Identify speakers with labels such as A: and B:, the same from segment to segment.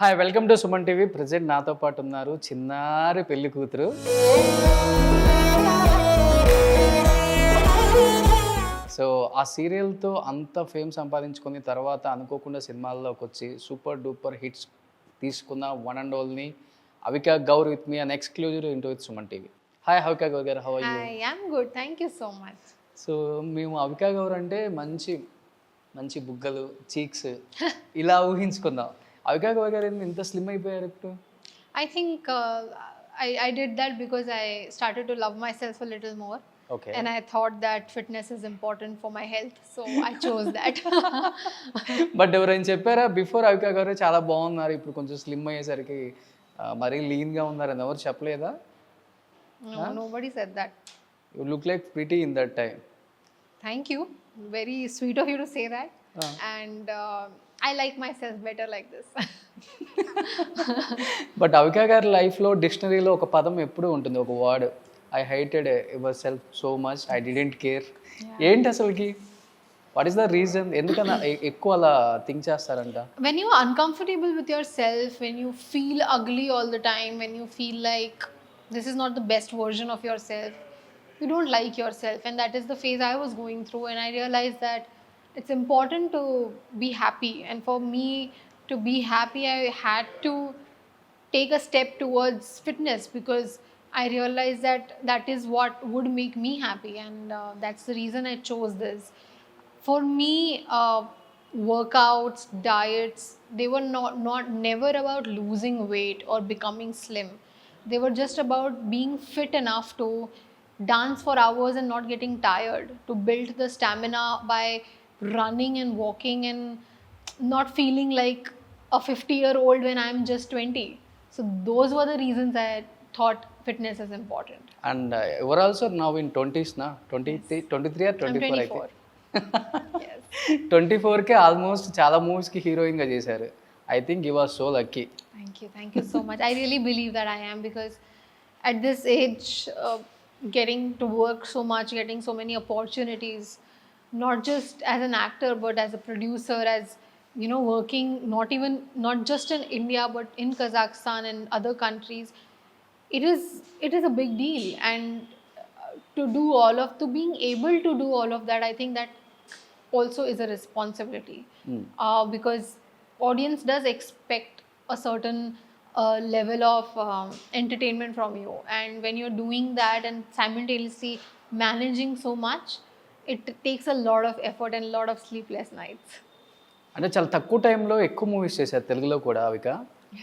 A: Hi welcome to Suman TV. Present నాతో పాటు ఉన్నారు చిన్నారి పెళ్లి కూతురు. సో ఆ సీరియల్తో అంత ఫేమ్ సంపాదించుకుని తర్వాత అనుకోకుండా సినిమాల్లోకి వచ్చి సూపర్ డూపర్ హిట్స్ తీసుకున్న one and only Avika Gaur with me and exclusive interview with Suman TV. Hi Avika Gaur garu, how are you?
B: Hi, I'm good. Thank you so much.
A: So మేము అవికా గౌర్ అంటే మంచి మంచి బుగ్గలు, చీక్స్ ఇలా ఊహించుకుందాం. అవికా గౌర్ గారు ఇంత స్లిమ్ అయిపోయారు ఇప్పుడు?
B: I think I did that because I started to love myself a little more.
A: Okay.
B: And I thought that fitness is important for my health. So I chose that.
A: But ఎవరైనా చెప్పారా before Avika గారు చాలా బాగున్నారు, ఇప్పుడు కొంచెం slim అయ్యేసరికి మరీ లీన్గా ఉన్నారని ఎవరు చెప్పలేదా?
B: No, nobody said that.
A: You look like pretty in that time.
B: Thank you. Very sweet of you to say that. And I like myself better like this.
A: But Avika గారి లైఫ్లో డిక్షనరీలో ఒక పదం ఎప్పుడూ ఉంటుంది, ఒక word. I hated yourself so much, I didn't care. ఏంటి అసలుకి? What is the reason? ఎందుకన్నా ఎక్కువ అలా థింక్ చేస్తారంట?
B: When you're uncomfortable with yourself, when you feel ugly all the time, when you feel like this is not the best version of yourself, you don't like yourself, and that is the phase I was going through. And I realized that it's important to be happy, and for me to be happy I had to take a step towards fitness, because I realized that that is what would make me happy, and that's the reason I chose this. For me, workouts, diets, they were not never about losing weight or becoming slim. They were just about being fit enough to dance for hours and not getting tired, to build the stamina by running and walking and not feeling like a 50-year-old when I'm just 20. So those were the reasons I thought fitness is important.
A: And your also now in 20s నా? 23 are 24 అయితే?
B: Yes.
A: 24కే almost చాలా మూవీస్కి హీరోయిన్గా చేశారు. I think you are so lucky.
B: Thank you so much. I really believe that I am, because at this age, getting to work so much, getting so many opportunities, not just as an actor but as a producer, as working not just in India but in Kazakhstan and other countries, it is a big deal. And to being able to do all of that, I think that also is a responsibility. Because audience does expect a certain level of entertainment from you, and when you're doing that and simultaneously managing so much, it takes a lot of effort and a lot of sleepless nights.
A: అంటే చాలా తక్కువ టైంలో ఎక్కువ movies చేశారు తెలుగులో కూడా Avika.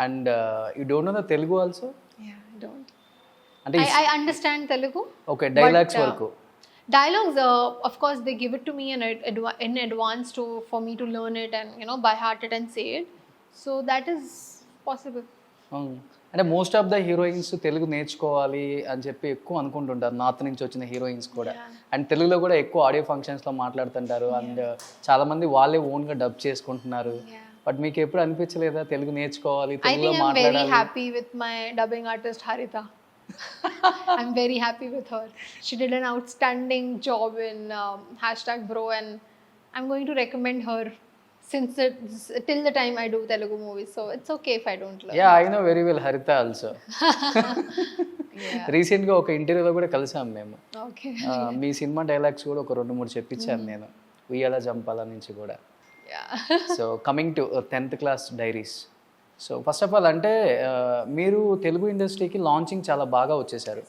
A: And you don't know the Telugu also?
B: I don't.
A: అంటే
B: I understand Telugu.
A: Okay, dialogues వరకు.
B: Dialogues, of course, they give it to me in advance for me to learn it and by heart it and say it. So that is possible.
A: అంటే most of the heroines Telugu నేర్చుకోవాలి అని చెప్పి ఎక్కువ అనుకుంటుంటారు, north నుంచి వచ్చిన heroines కూడా. And తెలుగులో కూడా ఎక్కువ ఆడియో ఫంక్షన్స్లో మాట్లాడుతుంటారు, అండ్ చాలా మంది వాళ్ళే ఓన్గా డబ్ చేసుకుంటున్నారు. బట్ మీకు ఎప్పుడు అనిపించలేదా తెలుగు నేర్చుకోవాలి,
B: I
A: తెలుగులో
B: think I'm very
A: మాట్లాడాలి?
B: happy with my dubbing artist Harita. I'm very happy with her. She did an outstanding job in #bro, and I'm going to recommend her since till the time I do Telugu movies. So it's okay if I don't learn.
A: Yeah, I know very well హరిత also. రీసెంట్గా ఒక ఇంటర్వ్యూలో కూడా కలిసాం మేము.
B: Okay.
A: మీ cinema dialogues కూడా ఒక 2-3 చెప్పించాను నేను, ఉయ్యాల జంపాల నుంచి కూడా.
B: Yeah.
A: So coming to 10th class diaries. So first of all అంటే మీరు తెలుగు ఇండస్ట్రీకి లాంచింగ్ చాలా బాగా వచ్చేసారు.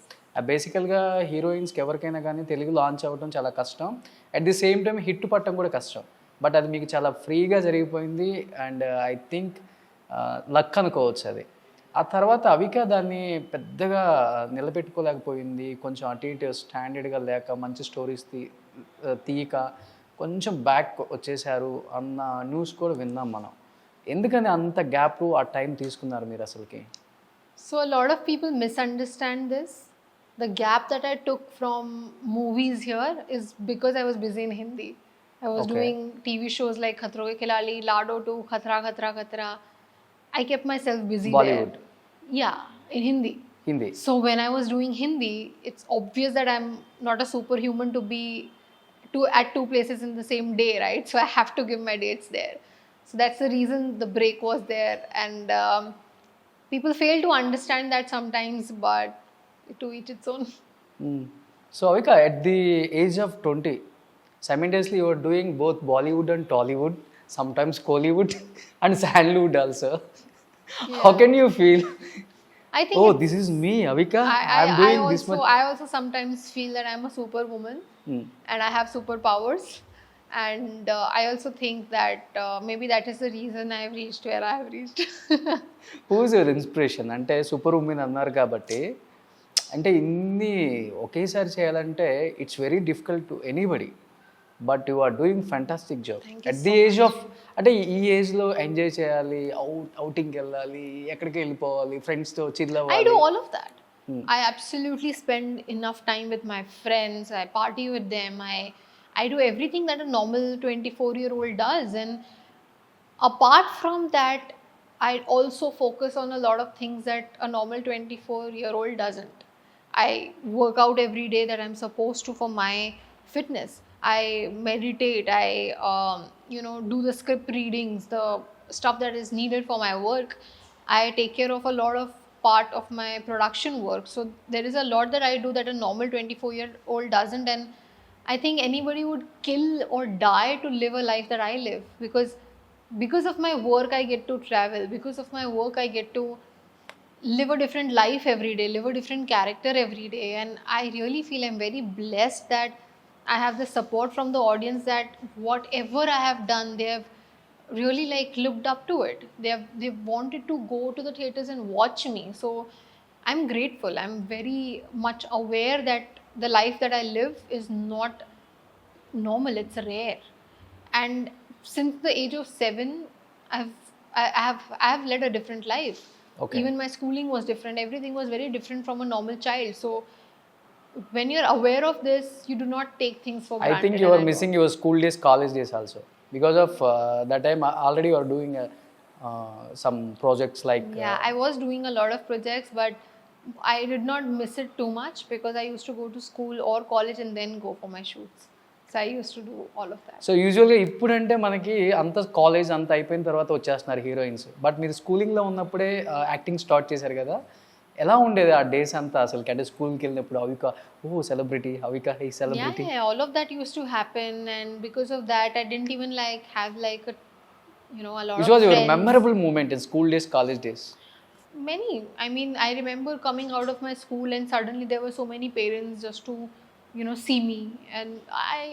A: బేసికల్గా హీరోయిన్స్కి ఎవరికైనా కానీ తెలుగు లాంచ్ అవ్వడం చాలా కష్టం, at the same time hit పట్టడం కూడా కష్టం. బట్ అది మీకు చాలా ఫ్రీగా జరిగిపోయింది, అండ్ ఐ థింక్ లక్ అనుకోవచ్చు అది. ఆ తర్వాత అవిక దాన్ని పెద్దగా నిలబెట్టుకోలేకపోయింది, కొంచెం అటు ఇటు స్టాండర్డ్గా లేక మంచి స్టోరీస్ తీయక కొంచెం బ్యాక్ వచ్చేసారు అన్న న్యూస్ కూడా విన్నాం మనం. ఎందుకని అంత గ్యాప్ ఆ టైం తీసుకున్నారు మీరు అసలుకి?
B: So a lot of people misunderstand this. The gap that I took from movies here is because I was busy in Hindi. I was doing TV shows like Khatro Ke Khiladi, Lado 2, Khatra Khatra Khatra. I kept myself busy
A: Bollywood.
B: there. Yeah, in Hindi.
A: Hindi.
B: So when I was doing Hindi, it's obvious that I'm not a superhuman to be at two places in the same day, right? So I have to give my dates there. So that's the reason the break was there. And people fail to understand that sometimes, but to each its own.
A: So Avika, at the age of 20, simultaneously you were doing both Bollywood and Tollywood, sometimes Kollywood and Sandalwood also. How
B: Yeah.
A: can you feel?
B: I think
A: Oh,
B: it's
A: this is me, Avika. I'm
B: I
A: doing this
B: also
A: much.
B: I also sometimes feel that I'm a superwoman
A: Hmm.
B: and I have superpowers, and I also think that maybe that is the reason I've reached where I have reached.
A: Whose your inspiration అంటే super woman అన్నారు కాబట్టి అంటే ఇన్ని ఒకేసారి చేయాలంటే it's very difficult to anybody but you are doing fantastic job
B: Thank you
A: at the
B: so
A: age
B: much.
A: Of అంటే ఈ ఏజ్లో ఎంజాయ్ చేయాలి అవుటింగ్కి వెళ్ళాలి ఎక్కడికి వెళ్ళిపోవాలి ఫ్రెండ్స్తో చిల్
B: I
A: అవ్వాలి
B: do all of that. I absolutely spend enough time with my friends. I party with them. I do everything that a normal 24-year-old does. And apart from that, I also focus on a lot of things that a normal 24-year-old doesn't. I work out every day that I'm supposed to for my fitness. I meditate. I do the script readings, the stuff that is needed for my work. I take care of a lot of part of my production work. So there is a lot that I do that a normal 24-year-old doesn't. And I think anybody would kill or die to live a life that I live, because of my work I get to travel. Because of my work I get to live a different life every day, live a different character every day. And I really feel I'm very blessed that I have the support from the audience, that whatever I have done, they have really like looked up to it. They've wanted to go to the theaters and watch me. So I'm grateful. I'm very much aware that the life that I live is not normal, it's rare. And since the age of 7, I have led a different life.
A: Okay.
B: Even my schooling was different. Everything was very different from a normal child. So when you're aware of this, you do not take things for
A: I
B: granted.
A: think you
B: and
A: are
B: I
A: missing
B: don't.
A: your school days, college days also. Because of that time, already you are doing some projects like.
B: Yeah, I was doing a lot of projects, but I did not miss it too much because I used to go to school or college and then go for my shoots. So I used to do all of that.
A: So యూజువల్గా ఇప్పుడంటే మనకి అంత college అంత అయిపోయిన తర్వాత వచ్చేస్తున్నారు heroines, but మీరు స్కూలింగ్లో ఉన్నప్పుడే యాక్టింగ్ స్టార్ట్ చేశారు కదా, ఎలా ఉండేది ఆ డేస్ అంతా అసలు? అంటే స్కూల్కి వెళ్ళినప్పుడు అవిక ఓ celebrity, Avika high celebrity.
B: Yeah, all of that used to happen, and because of that, I didn't even like have like a lot
A: which
B: of
A: was your
B: friends.
A: Memorable moment in school days, college days?
B: Many. I mean, I remember coming out of my school and suddenly there were so many parents just to, see me. And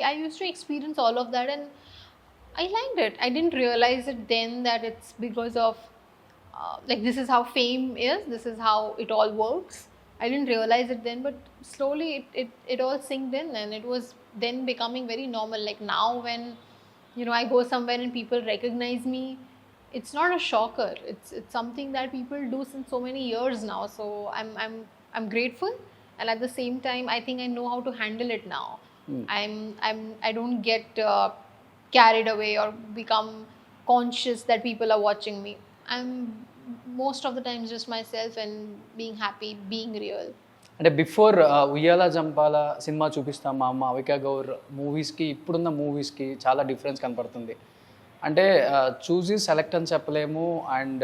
B: I used to experience all of that and I liked it. I didn't realize it then that it's because of, like, this is how fame is, this is how it all works. I didn't realize it then, but slowly it all sinked in and it was then becoming very normal. Like now when, I go somewhere and people recognize me, it's not a shocker. It's something that people do since so many years now. So I'm grateful, and at the same time, I think I know how to handle it now. I don't get carried away or become conscious that people are watching me. I'm most of the times just myself and being happy, being real.
A: అంటే before ఉయ్యాల Jampala cinema చూపిస్తాం మా అమ్మ, అవికా గౌర్ మూవీస్కి ఇప్పుడున్న మూవీస్కి చాలా difference కనపడుతుంది. అంటే చూసి సెలెక్ట్ అని చెప్పలేము, అండ్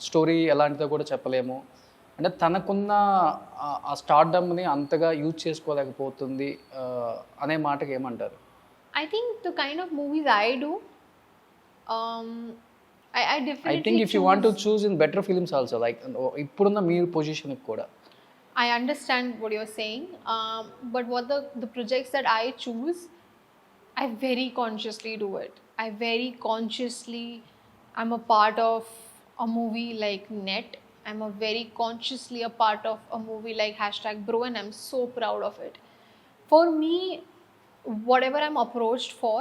A: స్టోరీ ఎలాంటిదో కూడా చెప్పలేము. అంటే తనకున్న ఆ స్టార్డమ్ని అంతగా యూజ్ చేసుకోలేకపోతుంది అనే మాటకి ఏమంటారు?
B: I think the kind of movies I do, I definitely
A: I think if you want to choose in better films also, like ఇప్పుడున్న మీ పొజిషన్కి కూడా.
B: I understand what you're saying, but what the projects that I choose, I very consciously do it. I very consciously, I'm a part of a movie like Net. I'm a very consciously a part of a movie like #Bro, and I'm so proud of it. For me, whatever I'm approached for,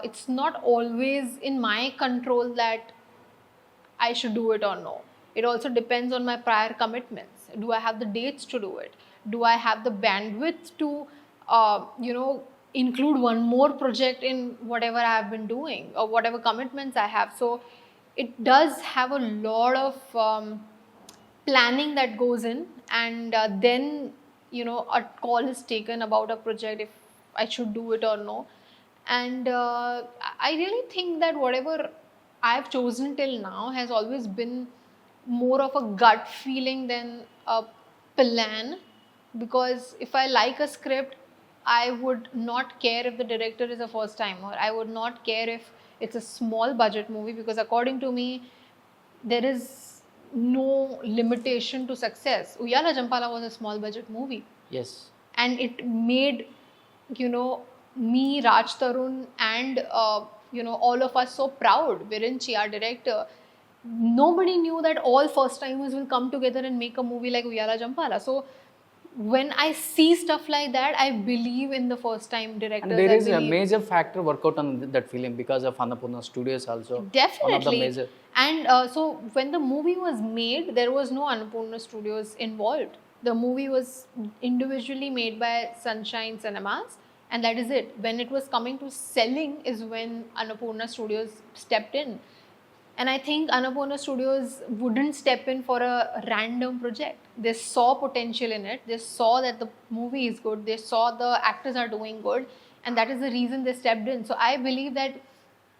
B: it's not always in my control that I should do it or no. It also depends on my prior commitments. Do I have the dates to do it? Do I have the bandwidth to, include one more project in whatever I have been doing or whatever commitments I have? So it does have a lot of planning that goes in, and then, a call is taken about a project if I should do it or no. And I really think that whatever I've chosen till now has always been more of a gut feeling than a plan, because if I like a script, I would not care if the director is a first timer. I would not care if it's a small budget movie, because according to me, there is no limitation to success. Uyala Jampala was a small budget movie,
A: Yes.
B: and it made, you know, me, Raj Tarun, and all of us so proud. Virinchi, our director, nobody knew that all first timers will come together and make a movie like Uyala Jampala. So when I see stuff like that, I believe in the first time directors.
A: And there
B: I
A: is a
B: believe
A: major factor workout on that film because of Annapurna Studios also. One of the
B: definitely.
A: major.
B: And so when the movie was made, there was no Annapurna Studios involved. The movie was individually made by Sunshine Cinemas, and that is it. When it was coming to selling is when Annapurna Studios stepped in. And I think Annapurna Studios wouldn't step in for a random project. They saw potential in it. They saw that the movie is good. They saw the actors are doing good. And that is the reason they stepped in. So I believe that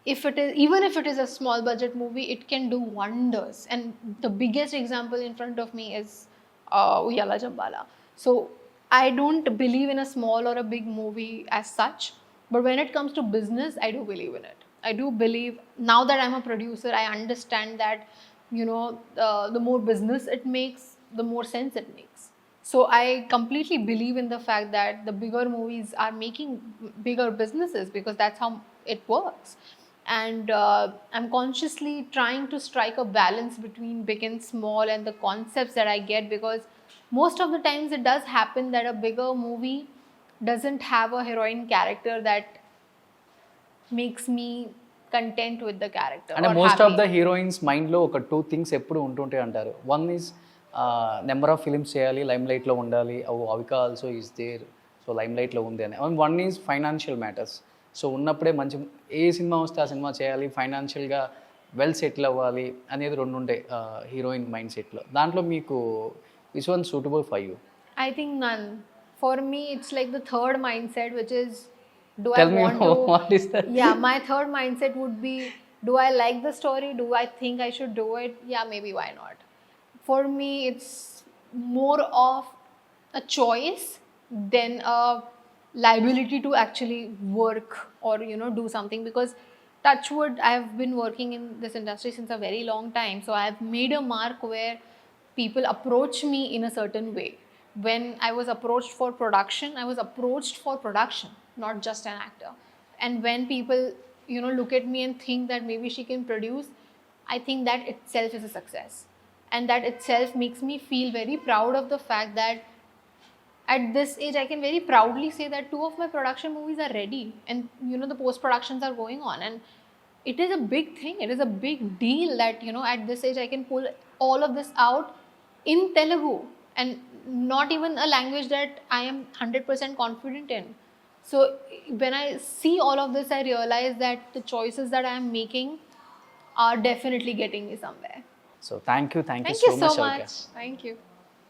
B: even if it is a small budget movie, it can do wonders. And the biggest example in front of me is Uyala Jambala. So I don't believe in a small or a big movie as such. But when it comes to business, I do believe in it. I do believe, now that I'm a producer, I understand that, the more business it makes, the more sense it makes. So I completely believe in the fact that the bigger movies are making bigger businesses, because that's how it works. And I'm consciously trying to strike a balance between big and small and the concepts that I get, because most of the times it does happen that a bigger movie doesn't have a heroine character that makes me content with the character.
A: అంటే
B: or
A: most of
B: happy.
A: The heroines మైండ్లో ఒక 2 things ఎప్పుడు ఉంటుంటాయి అంటారు. One is number of films చేయాలి, లైమ్ లైట్లో ఉండాలి. Avika also is there, so లైమ్ లైట్లో ఉంది అని. One is financial matters. So ఉన్నప్పుడే మంచి ఏ సినిమా వస్తే ఆ సినిమా చేయాలి, ఫైనాన్షియల్గా వెల్ సెటిల్ అవ్వాలి అనేది 2 ఉంటాయి హీరోయిన్ మైండ్ సెట్లో. దాంట్లో మీకు which one suitable for you?
B: I think none. For me, it's like the third mindset, which is, do
A: Tell
B: I
A: me
B: want to?
A: what is that?
B: Yeah, my third mindset would be, do I like the story? Do I think I should do it? Yeah, maybe, why not? For me, it's more of a choice than a liability to actually work or do something, because touch wood, I've been working in this industry since a very long time, so I've made a mark where people approach me in a certain way. When I was approached for production, I was approached for production, not just an actor. And when people look at me and think that maybe she can produce, I think that itself is a success. And that itself makes me feel very proud of the fact that at this age I can very proudly say that 2 of my production movies are ready, and the post productions are going on. And it is a big thing, it is a big deal that at this age I can pull all of this out in Telugu, and not even a language that I am 100% confident in. So when I see all of this, I realize that the choices that I am making are definitely getting me somewhere.
A: So thank you
B: Thank
A: so
B: you so
A: much.
B: much. Thank you.